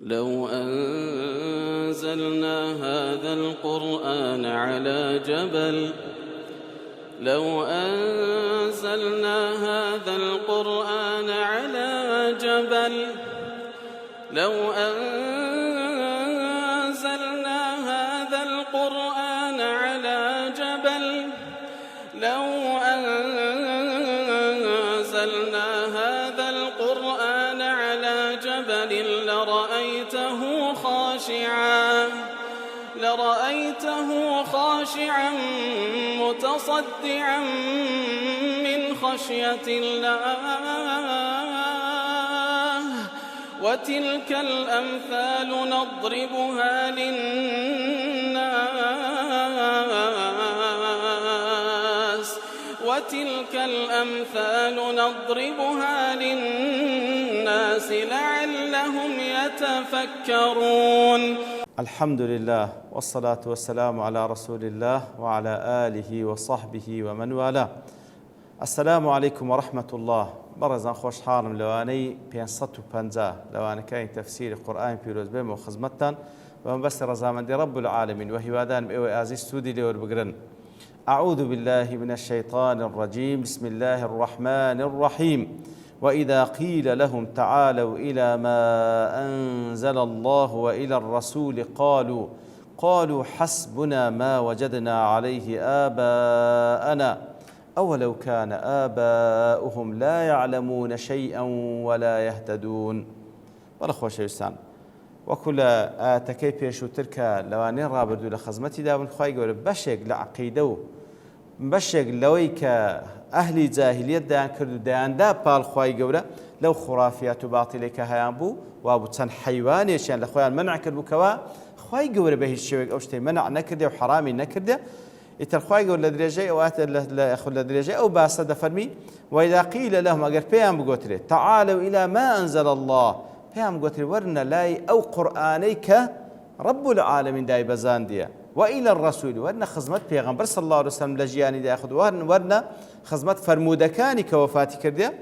لو أنزلنا هذا القرآن على جبل لرأيته خاشعا متصدعا من خشية الله وتلك الأمثال نضربها للناس لعلهم يتفكرون. الحمد لله والصلاة والسلام على رسول الله وعلى آله وصحبه ومن والاه. السلام عليكم ورحمة الله. برزان خوش حالم لواني 550 لواني كاين تفسير قرآن بيروز بهم وخزمتان ومن بس رزامن دي رب العالمين وهي وادان بإيوه آزي ستودي لور بقرن. أعوذ بالله من الشيطان الرجيم. بسم الله الرحمن الرحيم. وإذا قيل لهم تعالوا إلى ما أنزل الله وإلى الرسول قالوا حسبنا ما وجدنا عليه آباءنا أولو كان آباؤهم لا يعلمون شيئا ولا يهتدون. والأخوة يستان وكل آتكي بيشو تركا لوانين رابردو لخزمتي داون خواهي قول بشيق لعقيدو بشيق لويك أهلي جاهلية دان كردو دان دا بالخواهي قولا لو خرافيات باطلك هيان بو وابو تسان حيواني شان لخوان منع كردو كوا خواهي قولا به الشويق أوشتي منع نكرده وحرامي نكرده يتر خواهي قولا لدرجي أو آت لأخو لدرجي أو باسد فرمي. وإذا قيل لهم أقر بيان بقوتري تعالوا إلى ما أنزل الله بيان بقوتري ورنا لاي أو قرآنيك رب العالمين داي بزاندية وإلى الرسول ورنا خزمت بيغمبر صلى الله عليه وسلم لجياني دا أخذ ورنا خزمت فرمودكاني كوفاتي كردية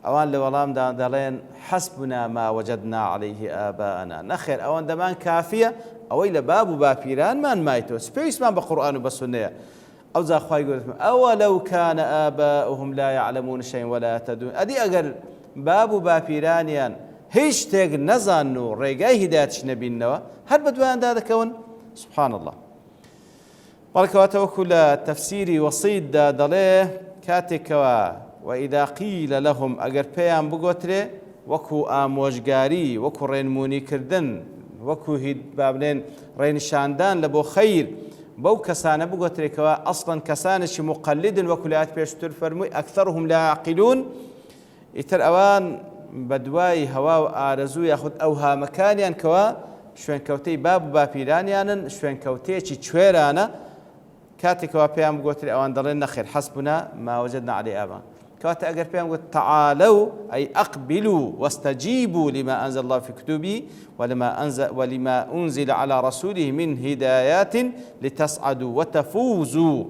أوان لولام دالين حسبنا ما وجدنا عليه آباءنا نخير أوان دمان كافية أو إلى باب بابيران ما مايتو سبيس ما بقرآن وبسنية أو ذا أخوة يقول أولو كان آباؤهم لا يعلمون شيء ولا يهتدون أدي أقر باب بابيرانيان هيش تيق نزانو ريقاي هدايتش نبينوا هل بدوان دا كون سبحان الله بركة وكل تفسيري وصيد داليه كاتكوا وإذا قيل لهم أجر بيان بقتره وكو آموجاري وكو رينموني كردن وكو هيد بابلين رين شاندان لبو خير بو كسانة بقتره كوا أصلا كسانة مقلد وكلات بيشتر فرمي أكثرهم لا يعقلون يتر أوان بدواي هوا آرزو ياخذ أوها مكانيان كوا شوين كوتي باب بابيرانيان شوين كوتي تشويرانا كاتك وابيام قلت لي أوان دلنا خير حسبنا ما وجدنا عليه آباءنا كات أجر بيام قلت تعالوا أي أقبلوا واستجيبوا لما أنزل الله في كتبه ولما أنزل على رسوله من هدايات لتسعدوا وتفوزوا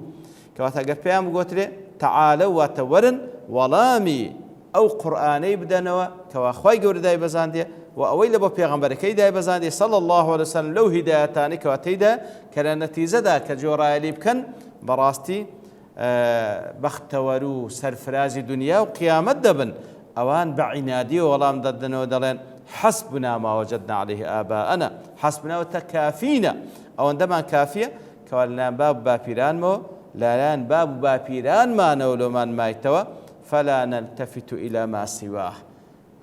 كات أجر بيام قلت لي تعالوا وتورن ولامي أو قرآني بدنوا كوا خواي قول داي بزاندية وأويل أبو بيغمبر كي داي بزاندية صلى الله عليه وسلم لو هدايتاني كواتيدا كان نتيجة دا كجورا يليبكن براستي بختورو سرفرازي دنيا وقيامة دبن أوان بعنادي ولام ضدنا ودلين حسبنا ما وجدنا عليه آباءنا حسبنا وتكافينا أوان دمان كافية كوالنان باب بابيران مو لالان باب بابيران ما نولو من مايتوا فلا نلتفت إلى ما سواه.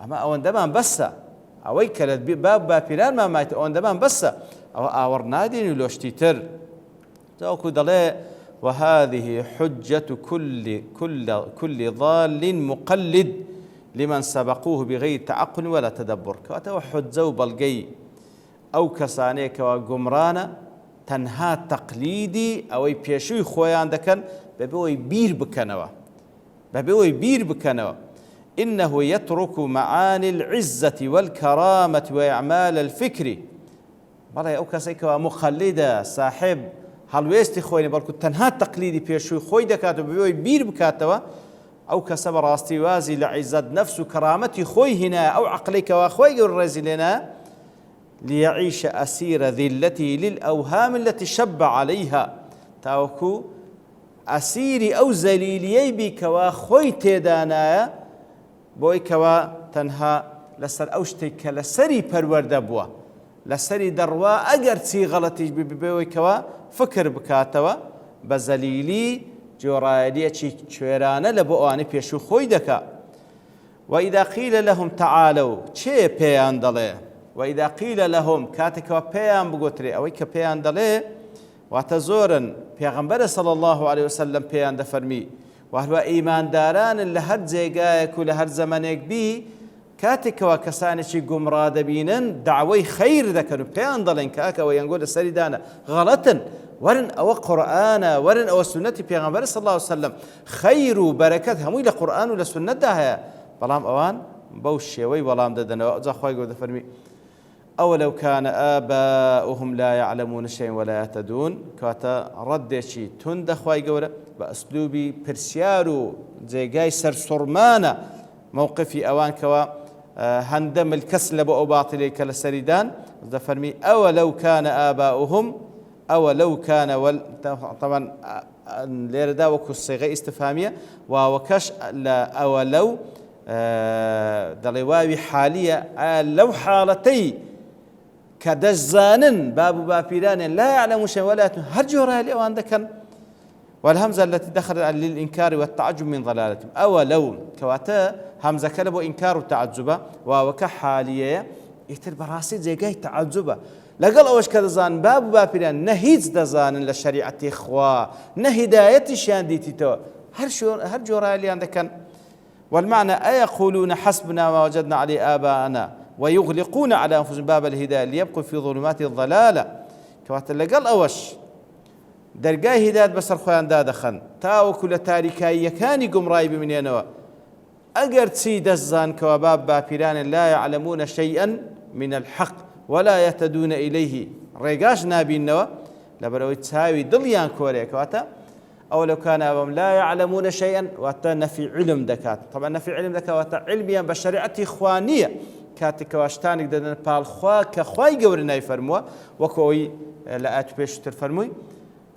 أما أوان دمان بس أوي كلت باب بابيران ما مايت أوان دمان بس أو أورنادين لوشتيتر توكو دلي وهذه حجة كل ضال مقلد لمن سبقوه بغير تعقل ولا تدبر كواتو حجة بلقي أو كسانيك وقمرانا تنها تقليدي أوي بيشوي خويان دكن ببوي بير بكنوا إنه يترك معاني العزة والكرامة وإعمال الفكر بلا أو كسيكوا مخلدة صاحب هالويستي خويني بركو تنها تقليدي بيشوي خوي دكاتو بيوي بير بكاتوا أو كسب راستي وازي لعزة نفس كرامتي خوي هنا أو عقليك وأخوي الرزي لنا ليعيش أسير ذلته للأوهام التي شب عليها تاوكو ئەسیری ئەو زەلیلیەی بی کەوا خۆی تێدانایە بۆی کەوا تەنها لەسەر ئەو شتێک کە لەسەری پەروەردە بووە لەسەری دەڕوا ئەگەر چی غەڵەتیش ببێەوەی کەوا فکر بکاتەوە بە زەلیلی جۆڕایەتیەکی کوێرانە لە بۆ ئەوانەی پێشوو خۆی دەکا وإذا قيل لهم تعالوا چێ پێیان دەڵێ وإذا قيل لهم کاتێکەوە پێیان بگوترێ ئەوەی کە پێیان دەڵێ واتە زۆرن پێغەمبەر صلی الله عليه وسلم پێیان دەفەرمی وهروە ئیماندارانن لە هەر جێگایەک و لە هەر زەمانێک بی کاتێکەوە کەسانێکی گومڕا دەبینن داوای خەیر دەکەن و پێیان دەڵێن کە ئەوە یەنگۆ لەسەری دانە غەڵەتن ورن ئەوە قورئانە ورن ئەوە سنەتی پێغەمبەر صلی الله عليه وسلم خەیر و بەرەکەت هەمووی لە قورئان و لە سنەتدا هەیە بەڵام ئەوان بەو شێوەی وەڵام دەدەنەوە جا خوای گەورە دەفەرمی أولو كان آباؤهم لا يعلمون شيئا ولا يهتدون كاتا ردشي تند خواي قورا بأسلوبي برسيارو جيغاي سرسرمانا موقفي أوان كوا هندم الكسل بأو باطلي كالسريدان فرمي أولو كان آباؤهم أولو كان طبعا ليردا وكو الصيغة استفهامية وكش لا أولو دلواوي حالية لو حالتي كدزانن باب بابيران لا يعلم شيئا ولا هر جورا لأوان ذكر والهمزة التي دخلت للإنكار والتعجب من ضلالتهم أولو كواتا همزة كلبو إنكار وتعجبه وكحالية يتر براسي زيقاي تعجبه لقل أوش كدزان باب بابيران نهيز دزان للشريعة إخوة نهداية شان ديتي تو هر جورا لأوان ذكر والمعنى أيقولون حسبنا ما وجدنا عليه آباءنا ويغلقون على أنفسهم باب الهداية ليبقوا في ظلمات الضلالة كوات لقل أوش درجاي هداية بسر خوان دادخن تاو كل تاريكاية كان يقوم رايب من ينوى أجر تسيد الزان كواباب بابيران لا يعلمون شيئا من الحق ولا يهتدون إليه ريقاش نابي النوى لبروي تساوي ضليان كوريا كواتا أو لو كان أبهم لا يعلمون شيئا واتا نفي علم دكات طبعا نفي علم دكات واتا علميا بشريعة إخوانية كاتك واشتانك دادن بالخوا كخواي قورنا يفرموا وكوي لا أتبش ترفرموي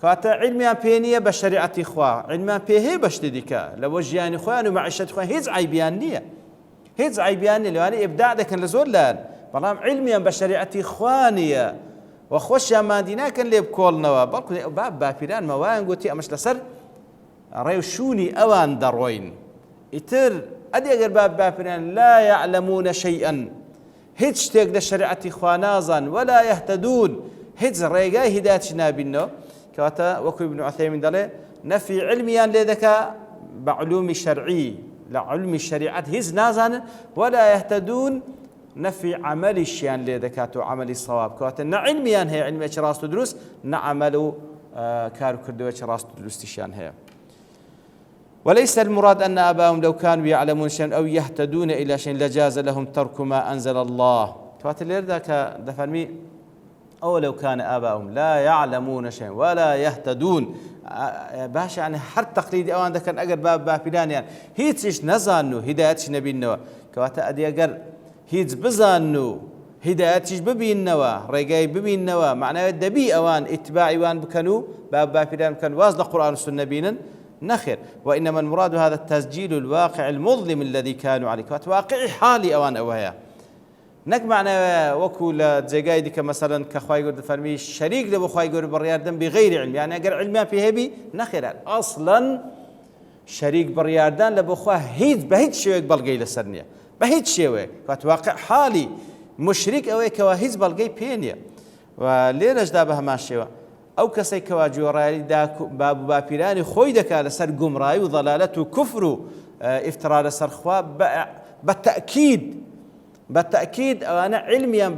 كاتا علميا بينية بشريعة إخوا علميا بيه بشتديكا لوجيان إخوان ومعيشة إخوان هيز عيبيان نية هيز عيبيان لو أنا إبداع ده كان لزول لان بلام علميا بشريعة إخوانية وخوش ما دينا كان لي بكولنا بالكو باب بابيران موان قلتي أمش لسر ريوشوني أوان دروين إتر أدي أجر باب بابيران لا يعلمون شيئا هيج تيك شريعة إخوانازا ولا يهتدون هيج ريقاي هداية نابينو كواتا وكو ابن عثيمين دالي نفي علميا لذكا بعلوم شرعي لعلم الشريعة هيز نازان ولا يهتدون نفي عمل الشيان لذكاتو عمل الصواب كواتا نعلميا هي علمية راس تدرس نعملو كارو كردوة راس تدرس تشيان هي وليس المراد أن آباءهم لو كانوا يعلمون شيئا أو يهتدون إلى شيء لجاز لهم ترك ما أنزل الله كواتا اللي ذاك دفرمي أو لو كان آباءهم لا يعلمون شيئا ولا يهتدون باش يعني هر تقليدي أوان ذاك أجر باب بابيلان يعني هيتش نزانو هدايتش نبي النوا كواتا أدي أجر هيتش بزانو هدايتش ببي النوا رجاي ببي النوا معناه دبي أوان اتباعي وان بكنو باب بابيلان كان واصل القرآن والسنة بينا نخر وإنما المراد هذا التسجيل الواقع المظلم الذي كانوا عليه واقعي حالي أوان أوهيا نك معنا وكول زيجاي ديك مثلا كخواي يقول فرمي شريك لبو خواي يقول برياردن بغير علم يعني أجر علمها في هبي نخر أصلا شريك برياردن لبو خواه هيد بهيد شيء يقبل جاي لسرنيا بهيد شيء واقع حالي مشرك أو كواهيز بالجاي بينيا وليش دابها ماشية أو كسي كواجورالي داك باب بابيراني خوي دك على سر قمراي وضلالته وكفره افتراء لسر خوا بالتأكيد أنا علميا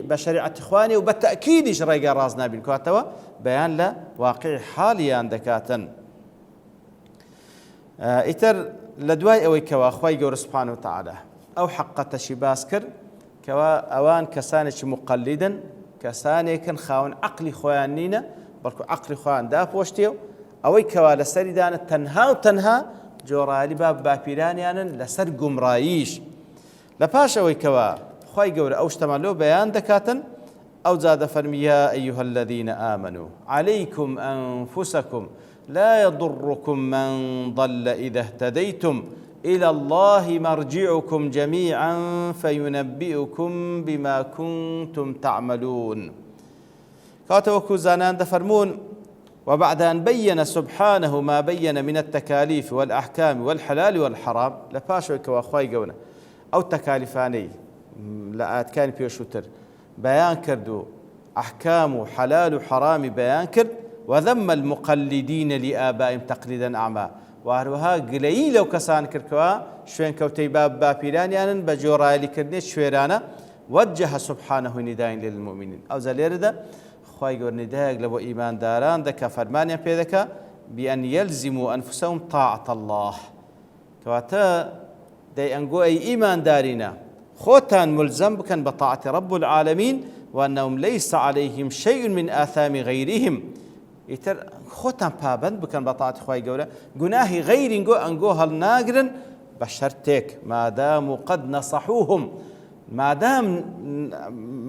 بشريعة إخواني وبالتأكيد إجراء رازنا بالكواتوا بيان لا واقع حاليا دكاتا إتر لدواي أوي كوا أخوي جور سبحانه وتعالى أو حقة شباسكر كوا أوان كسانش مقلدا كساني كان خاون عقلي خوانينا بركو عقلي خوان داف وشتيو أوي كوا لسر دان تنها جورالي باب بابيراني أنا لسر قمرايش لپاش ئەوەی کەوا خوای گەورە ئەو شتەمان لەو بەیان دەکاتن أو زاد فرمي يا أيها الذين آمنوا عليكم أنفسكم لا يضركم من ضل إذا اهتديتم إلى الله مرجعكم جميعا فينبئكم بما كنتم تعملون. كاتوكو زانان دفرمون وبعد أن بين سبحانه ما بين من التكاليف والأحكام والحلال والحرام لباشوك وأخواي قونا أو تكاليفاني لآت كان بيشوتر بيان كردو أحكام حلال وحرام بيان كرد وذم المقلدين لآبائهم تقليدا أعمى وهروها قليل لو كسان كركوا شوين كوتي باب بابيرانيانا بجورا لكردني شويرانا وجه سبحانه نداء للمؤمنين أو زاليردا خواهي قول نداء لبو إيمان داران دكا فرمانيا بيدكا بأن يلزموا أنفسهم طاعة الله كواتا دي أنقو أي إيمان دارنا خوتان ملزم بكن بطاعة رب العالمين وأنهم ليس عليهم شيء من آثام غيرهم يتر خوتان بابند بكن بطاعة خواهي قولا قناهي غير أنقو هالناقرن بشرتك ما داموا قد نصحوهم ما دام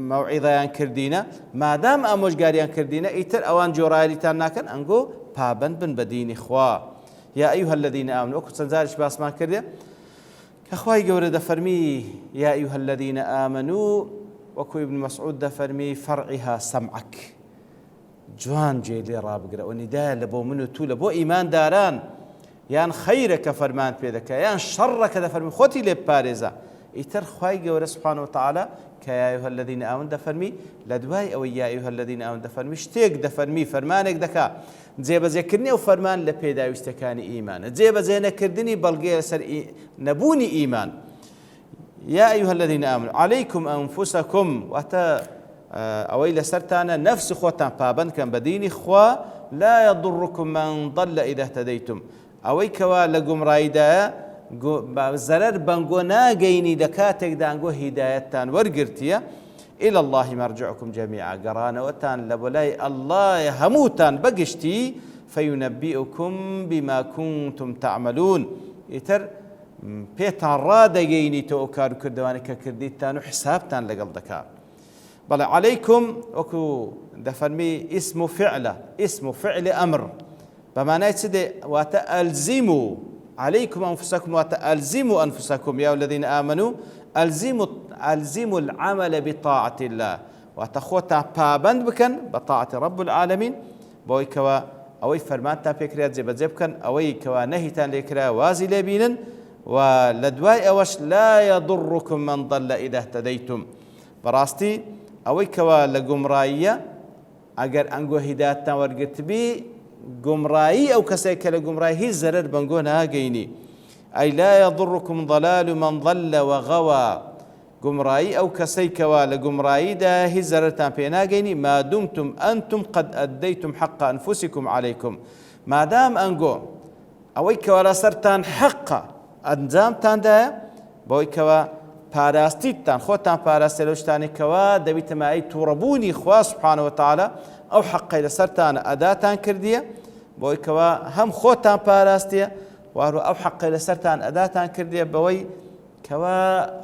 موعظة كردينا ما دام أموشقاريان كردينا يتر أوان جورالي تاناكن أنقو بابند بن بدين خوا يا أيها الذين آمنوا أكو سنزارش باسمان كرديا كخواهي قولا دفرمي يا أيها الذين آمنوا وكو ابن مسعود دفرمي فرعها سمعك جوان جيلي رابقرا ونداء لبو منو تو لبو إيمان داران يان خيرك فرمان بيدك يان شرك دفرمي خوتي لباريزا يتر خواهي قولا سبحانه وتعالى كيا أيها الذين آمنوا دفرمي لدواي أو يا أيها الذين آمنوا دفرمي شتيك دفرمي فرمانك دكا زيبا ذكرني أو فرمان لبيدا ويستكاني إيمان زيبا زينا كردني بلغي سر نبوني إيمان يا أيها الذين آمنوا عليكم أنفسكم وأتا أويل سرتانا نفس خوتان بابن كان بديني خوا لا يضركم من ضل إذا اهتديتم أويكوا لقم رايدا زرر بانقونا قيني دكاتك دانقو هدايتان ورقرتيا إلى الله مرجعكم جميعا قرانا وتان لبولاي الله هموتان بقشتي فينبئكم بما كنتم تعملون يتر بيتان رادا قيني توكارو كردوانك كرديتان وحسابتان لقل دكا بل عليكم وكو دفرمي اسم فعل أمر بمعنى يتسدي وتألزموا عليكم أنفسكم وتألزموا أنفسكم يا الذين آمنوا ألزموا العمل بطاعة الله وتخوتا بابند بكن بطاعة رب العالمين بوي كوا أوي فرمانتا بكريات زي بكن أوي كوا نهيتان لكرا وازي لبينن ولدواي أوش لا يضركم من ضل إذا اهتديتم براستي أوي كوا لقمرائية أجر أنقو هدايتنا ورقت بي قمرائي أو كسيك لقمرائي هي الزرر بنقونها قيني أي لا يضركم ضلال من ضل وغوى قمرائي أو كسيك ولقمرائي دا هي الزرر تنبينا قيني ما دمتم أنتم قد أديتم حق أنفسكم عليكم ما دام أنقو أوي كوا رسرتان حق أنزامتان دا بوي كوا پاراستیتان خۆتان پاراستێ لەو شتانی کەوا دەبیتەمە ئەی تووڕەبوونی خوا سوبحانەوە وتەعالە ئەو حەقەی لەسەرتانە ئەداتان کردیە بۆی کەوا هەم خۆتان پاراستیە وارو ئەو حەقەی لەسەرتان ئەداتان کردیە بەوەی کەوا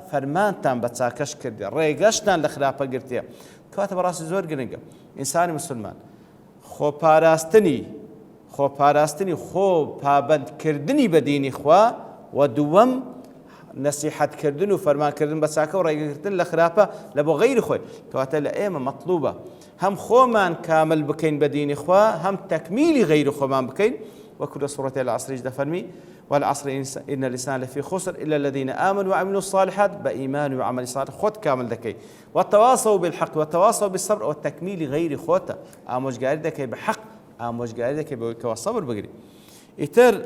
فەرمانتان بە چاکەش کردیە ڕێگەشتان لە خراپە گرتیە کەواتە بەڕاستی زۆر گرنگە ئینسانی مسلمان خۆپاراستنی خۆ پابەندکردنی بە دینی خوا و دووەم نصيحت كردن وفرمان كردن بساكا ورأي كردن لخرافة لبو غير خوي كواتا لأيما مطلوبة هم خومان كامل بكين بدين إخوة هم تكميل غير خومان بكين وكل سورة العصر جدا فرمي والعصر إن الإنسان لفي خسر إلا الذين آمنوا وعملوا الصالحات بإيمان وعمل صالح خود كامل دكي والتواصوا بالحق والتواصوا بالصبر والتكميل غير خوتا آموش قاري دكي بحق آموش قاري دكي بوكوا الصبر بقري إتر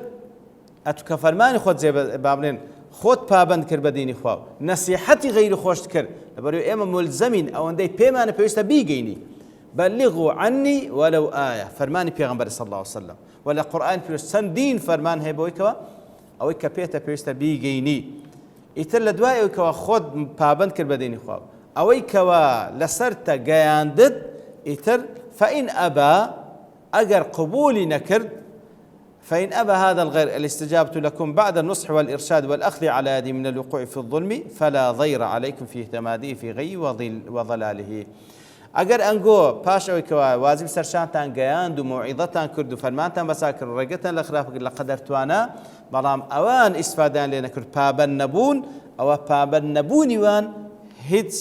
أتوكا فرماني خود زي بابلين خود پابند کرد بدینی خواو نصیحتی غیر خوشت کرد برای اما ملزمین او اندی پیمان پیوسته بیگینی بلغوا عني ولو آية فرماني پیغمبر صلى الله عليه وسلم ولا قرآن پیوست سندین فرمان هی بوی کوا او کپیتا پیوسته بیگینی ایتر لدوای او کوا خود پابند کرد بدینی خواو او کوا لسرت گیاندد ایتر فإن أبى اگر قبولی نکرد فإن أبى هذا الغير الاستجابة لكم بعد النصح والإرشاد والأخذ على يدي من الوقوع في الظلم فلا ضير عليكم في اهتماده في غي وضلاله ئەگەر ئەنگۆ پاش ئەوەی کەوا واجب سەرشانتان گەیاند و موعیزەتان کرد و فەرمانتان بەسا کرد و ڕێگەتان لە خراپ کرد لە قەدەرتوانە بەڵام ئەوان ئیسفادیان لێ نەکرد پابەند نەبوون ئەوە پابەند نەبوونیوان هیچ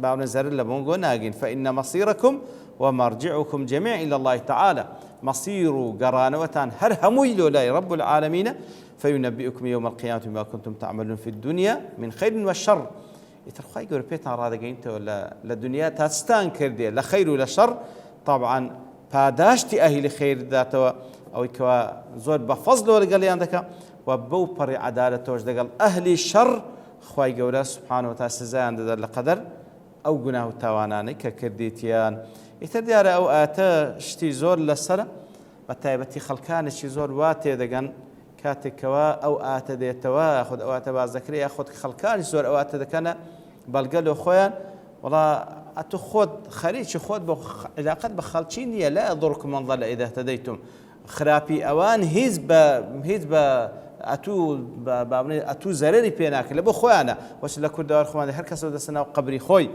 باونە زەرر لە بۆنگۆ ناگین فإن مصيركم ومرجعكم جميعا إلى الله تعالى مصير قرانوتان هر هموي لولاي رب العالمين فينبئكم يوم القيامة بما كنتم تعملون في الدنيا من خير والشر يترخي يقول بيتنا رادا انت ولا للدنيا تستان كردي لا خير ولا شر طبعا پاداشتي اهل خير ذاته او كوا زور بفضل ولا قال عندك وبو بري عدالته دقل اهل الشر خوي يقول سبحانه وتعالى سزا عند القدر او گناه تاواناني ككرديتيان يتديار او اتا شتي زور للسنه بتايبتي خلكان شي زور واتي دقن كاتكوا او اتا ديتوا اخذ او اتا بازكري اخذ خلكان زور او اتا دكنا بلقلو خويا والله اتو خود خريج خود علاقه بخلچينيه لا يضركم من ضل اذا اهتديتم خرابي اوان حزب اتو زرري بيناك لبو خويانا واش لكو دار خواني هر كسو دسنا قبري خوي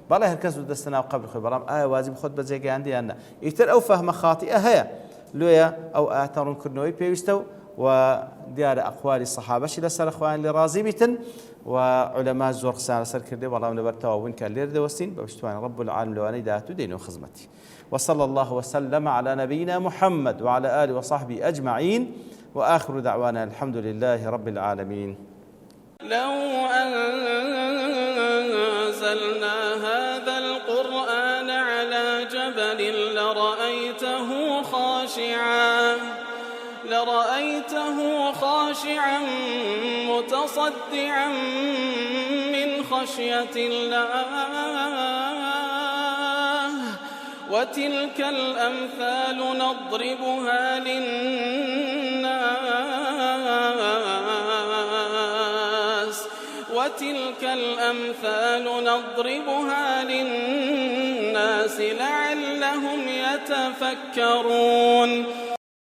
بالله هر كسو دسنا قبري خوي برام واجب خود بزيغي عندي انا يتر او فهم خاطئه هي لويا او اثرون كنوي بيستو وديار اقوال الصحابه شي لسر اخوان اللي راضي بيتن وعلماء زور خسان سر كردي والله من برتوا وين كان لير دوستين بوشتوان رب العالمين لو اني داتو دين وخزمتي وصلى الله وسلم على نبينا محمد وعلى اله وصحبه اجمعين واخر دعوانا الحمد لله رب العالمين. لو أنزلنا هذا القرآن على جبل لرأيته خاشعا متصدعا من خشية الله وتلك الأمثال نضربها للناس لعلهم يتفكرون